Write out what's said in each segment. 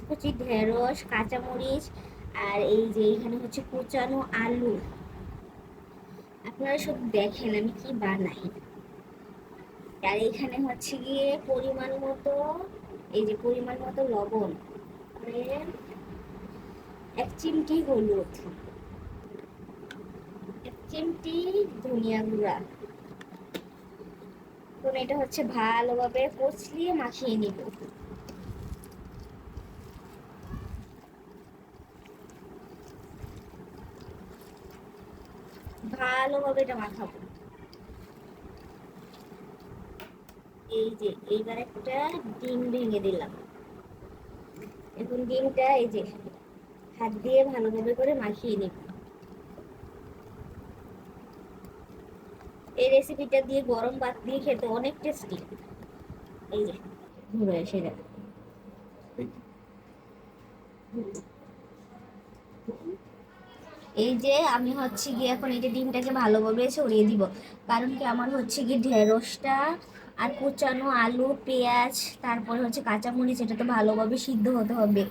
কচি ঢেঁড়স, কাঁচামরিচ, আর এই যে এখানে হচ্ছে কুচানো আলু। আপনারা সব দেখেন আমি কি বানাই। আর এখানে হচ্ছে গিয়ে পরিমাণ মতো, এই যে পরিমাণ মতো লবণ, মানে 1 চিমটি হলুদ, 1 চিমটি ধনিয়া গুঁড়া। এখন এটা হচ্ছে ভালোভাবে কচলিয়ে মাখিয়ে নিব। ভালোভাবে এটা মাখাবো। এই যে এইবার একটা ডিম ভেঙে দিলাম। এখন ডিমটা এই যে হাত দিয়ে ভালোভাবে করে মাখিয়ে নিব। এই রেসিপিটা দিয়ে গরম ভাত দিয়ে খেতে অনেক টেস্টি। এই যে ঘুরে এসে যাবে। এই যে আমি হচ্ছে গিয়ে এখন এই যে ডিমটাকে ভালোভাবে ছড়িয়ে দিব, কারণ কি আমার হচ্ছে গিয়ে ঢেঁড়সটা আর কুচানো আলু, পেঁয়াজ, তারপরে হচ্ছে কাঁচামরিচ, এটা তো ভালোভাবে সিদ্ধ হতে হবে।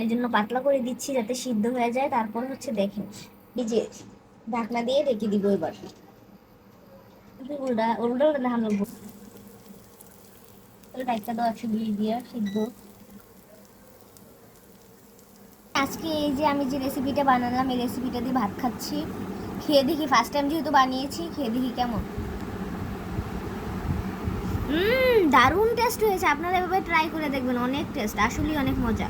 এই জন্য পাতলা করে দিচ্ছি যাতে সিদ্ধ হয়ে যায়। তারপর হচ্ছে দেখেন এই যে ঢাকনা দিয়ে রেখে দিব। এবার উল্টা উল্টা উল্টা ধান ডাইকা দাও 120 দিয়ে সিদ্ধ। আজকে এই যে আমি যে রেসিপিটা বানালাম, এই রেসিপিটা দিয়ে ভাত খাচ্ছি। খেয়ে দেখি, ফার্স্ট টাইম যেহেতু বানিয়েছি, খেয়ে দেখি কেমন। দারুণ টেস্ট হয়েছে। আপনারা এভাবে ট্রাই করে দেখবেন, অনেক টেস্ট, আসলেই অনেক মজা।